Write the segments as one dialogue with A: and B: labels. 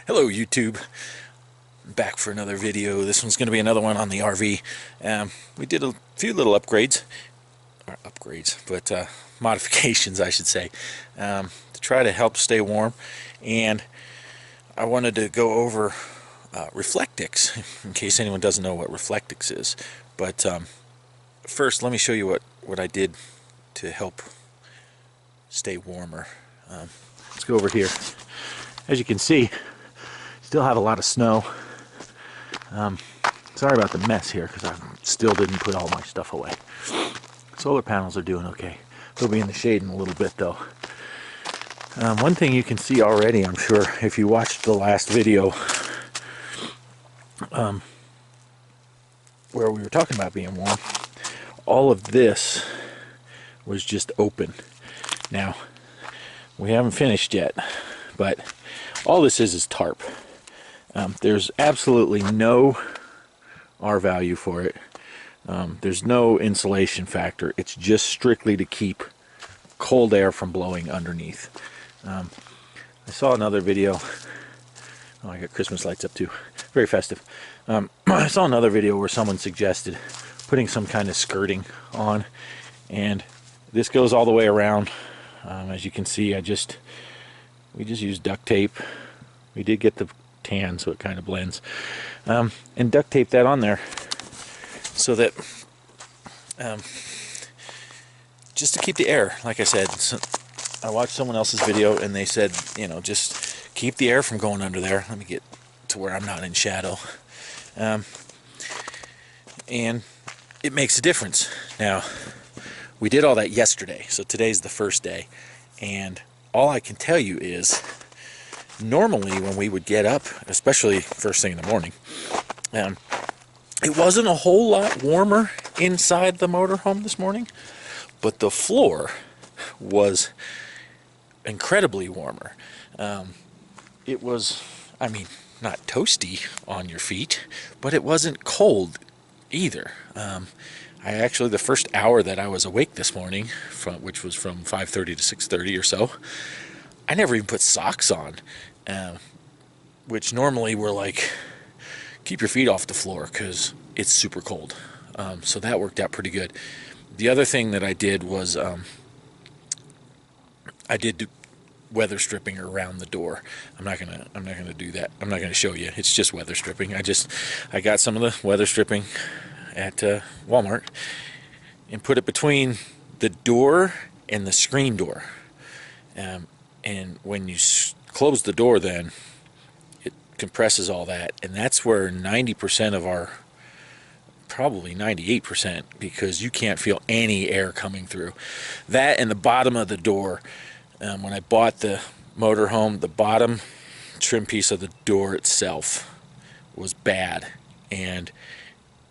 A: Hello YouTube, back for another video. This one's going to be another one on the RV. We did a few little upgrades, but modifications I should say, to try to help stay warm. And I wanted to go over Reflectix, in case anyone doesn't know what Reflectix is. But first let me show you what I did to help stay warmer. Let's go over here. As you can see, still have a lot of snow. Sorry about the mess here because I still didn't put all my stuff away. Solar panels are doing okay. They'll be in the shade in a little bit though. One thing you can see already, I'm sure, if you watched the last video where we were talking about being warm, all of this was just open. Now, we haven't finished yet, but all this is tarp. There's absolutely no R value for it. There's no insulation factor. It's just strictly to keep cold air from blowing underneath. I saw another video. Oh, I got Christmas lights up too. Very festive. I saw another video where someone suggested putting some kind of skirting on, and this goes all the way around. As you can see, we just used duct tape. We did get the tan so it kind of blends, and duct tape that on there so that just to keep the air, like I said. So I watched someone else's video and they said, you know, just keep the air from going under there. Let me get to where I'm not in shadow. And it makes a difference. Now, we did all that yesterday, so today's the first day, and all I can tell you is normally when we would get up, especially first thing in the morning, it wasn't a whole lot warmer inside the motorhome this morning, but the floor was incredibly warmer. It was, I mean, not toasty on your feet, but it wasn't cold either. I actually, the first hour that I was awake this morning, which was from 5:30 to 6:30 or so, I never even put socks on, which normally we're like, keep your feet off the floor because it's super cold. So that worked out pretty good. The other thing that I did was I did do weather stripping around the door. I'm not gonna do that. I'm not gonna show you. It's just weather stripping. I got some of the weather stripping at Walmart and put it between the door and the screen door. And when you close the door, then it compresses all that, and that's where 90% of our, probably 98%, because you can't feel any air coming through. That and the bottom of the door. When I bought the motorhome, the bottom trim piece of the door itself was bad, and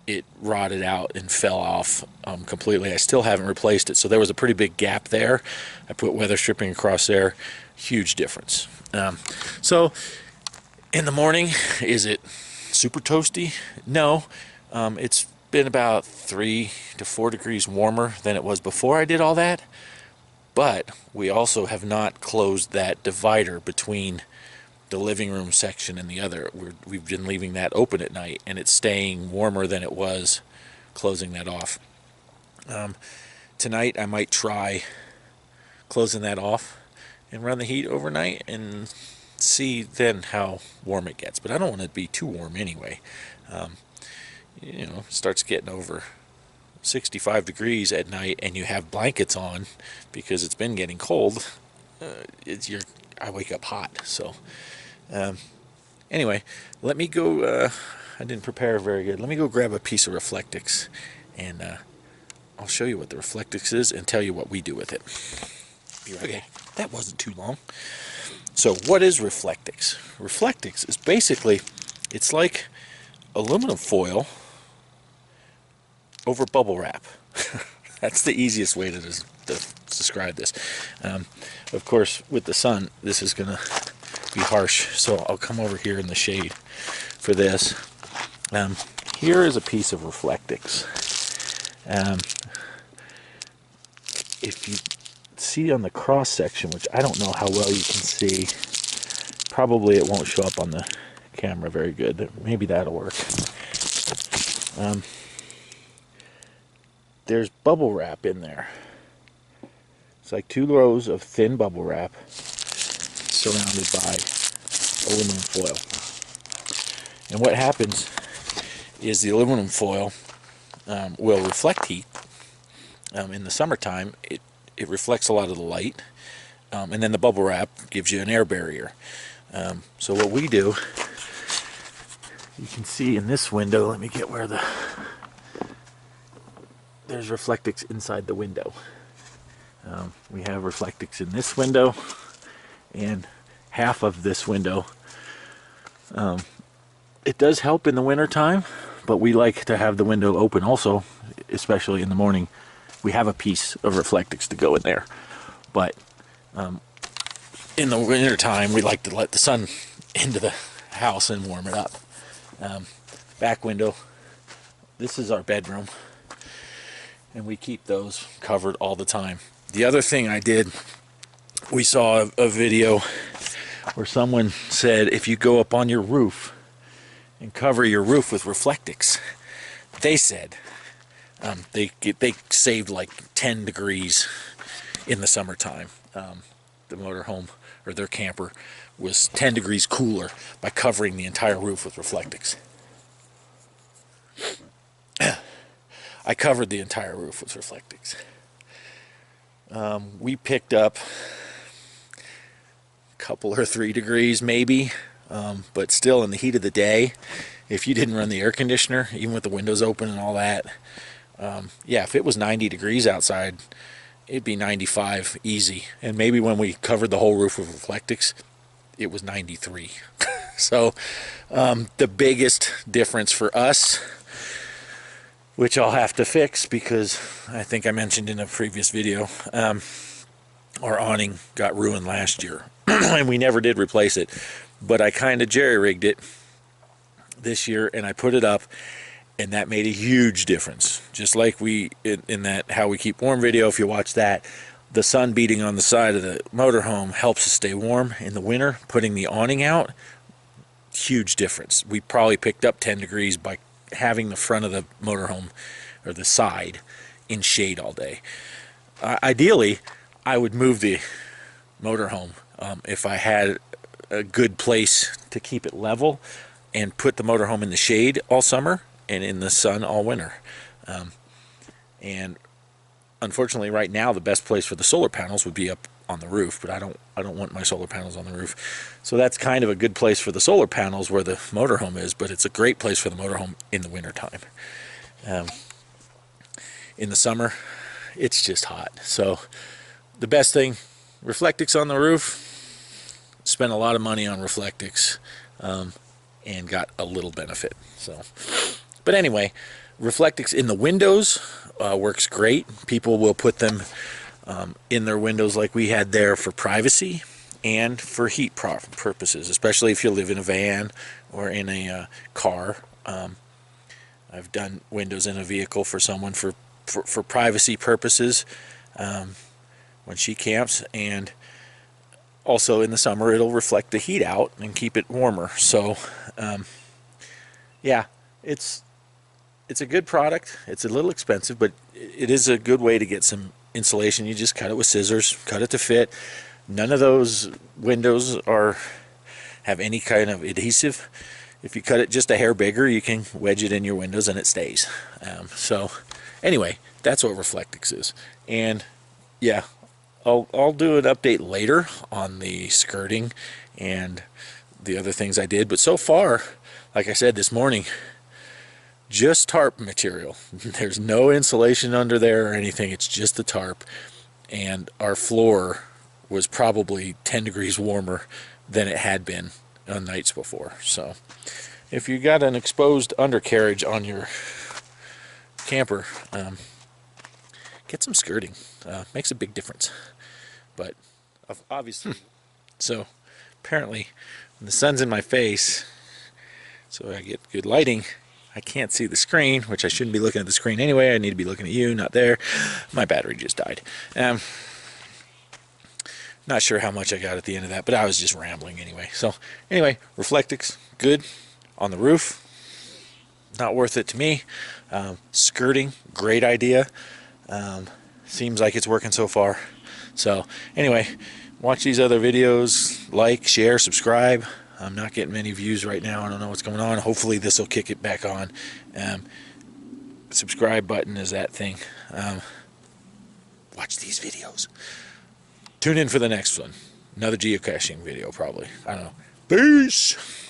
A: it rotted out and fell off completely. I still haven't replaced it, so there was a pretty big gap there. I put weather stripping across there. Huge difference. So in the morning, is it super toasty? No. It's been about 3 to 4 degrees warmer than it was before I did all that, but we also have not closed that divider between the living room section and the other. We've been leaving that open at night, and it's staying warmer than it was closing that off. Tonight I might try closing that off and run the heat overnight and see then how warm it gets. But I don't want it to be too warm anyway. You know, it starts getting over 65 degrees at night and you have blankets on because it's been getting cold. I wake up hot. So anyway, let me go. I didn't prepare very good. Let me go grab a piece of Reflectix, and I'll show you what the Reflectix is and tell you what we do with it. Okay, that wasn't too long. So what is Reflectix? Reflectix is basically, it's like aluminum foil over bubble wrap. That's the easiest way to describe this. Of course, with the sun, this is gonna be harsh, so I'll come over here in the shade for this. Here is a piece of Reflectix. If you see on the cross section, which I don't know how well you can see, probably it won't show up on the camera very good. Maybe that'll work. There's bubble wrap in there. It's like 2 rows of thin bubble wrap surrounded by aluminum foil. And what happens is the aluminum foil will reflect heat. In the summertime, it reflects a lot of the light, and then the bubble wrap gives you an air barrier. So what we do, you can see in this window, let me get where there's Reflectix inside the window. We have Reflectix in this window and half of this window. It does help in the winter time, but we like to have the window open also, especially in the morning. We have a piece of Reflectix to go in there, but in the winter time we like to let the sun into the house and warm it up. Back window, this is our bedroom, and we keep those covered all the time. The other thing I did, we saw a video where someone said if you go up on your roof and cover your roof with Reflectix, they said they saved like 10 degrees in the summertime. The motorhome, or their camper, was 10 degrees cooler by covering the entire roof with Reflectix. I covered the entire roof with Reflectix. We picked up a couple or 3 degrees maybe, but still in the heat of the day, if you didn't run the air conditioner, even with the windows open and all that, yeah, if it was 90 degrees outside, it'd be 95 easy. And maybe when we covered the whole roof with Reflectix, it was 93. So the biggest difference for us, which I'll have to fix because I think I mentioned in a previous video, our awning got ruined last year and we never did replace it, but I kind of jerry-rigged it this year and I put it up, and that made a huge difference. Just like we in that How We Keep Warm video, if you watch that, the sun beating on the side of the motorhome helps us stay warm in the winter. Putting the awning out, huge difference. We probably picked up 10 degrees by having the front of the motorhome, or the side, in shade all day. Ideally, I would move the motorhome if I had a good place to keep it level, and put the motorhome in the shade all summer and in the sun all winter. And unfortunately right now the best place for the solar panels would be up on the roof, but I don't want my solar panels on the roof. So that's kind of a good place for the solar panels where the motorhome is, but it's a great place for the motorhome in the winter time. In the summer, it's just hot. So the best thing, Reflectix on the roof. Spent a lot of money on Reflectix and got a little benefit. So, but anyway, Reflectix in the windows works great. People will put them in their windows like we had there for privacy and for heat purposes, especially if you live in a van or in a car. I've done windows in a vehicle for someone for privacy purposes when she camps, and also in the summer it'll reflect the heat out and keep it warmer. So yeah, it's a good product. It's a little expensive, but it is a good way to get some insulation. You just cut it with scissors, cut it to fit. None of those windows have any kind of adhesive. If you cut it just a hair bigger, you can wedge it in your windows and it stays. So anyway, that's what Reflectix is. And yeah, I'll do an update later on the skirting and the other things I did. But so far, like I said this morning, just tarp material. There's no insulation under there or anything. It's just the tarp. And our floor was probably 10 degrees warmer than it had been on nights before. So if you got an exposed undercarriage on your camper, get some skirting. Makes a big difference. But obviously, so apparently when the sun's in my face, so I get good lighting, I can't see the screen, which I shouldn't be looking at the screen anyway. I need to be looking at you, not there. My battery just died. Not sure how much I got at the end of that, but I was just rambling anyway. So anyway, Reflectix, good on the roof. Not worth it to me. Skirting, great idea. Seems like it's working so far. So anyway, watch these other videos, like, share, subscribe. I'm not getting many views right now. I don't know what's going on. Hopefully this will kick it back on. Subscribe button is that thing. Watch these videos. Tune in for the next one. Another geocaching video probably. I don't know. Peace!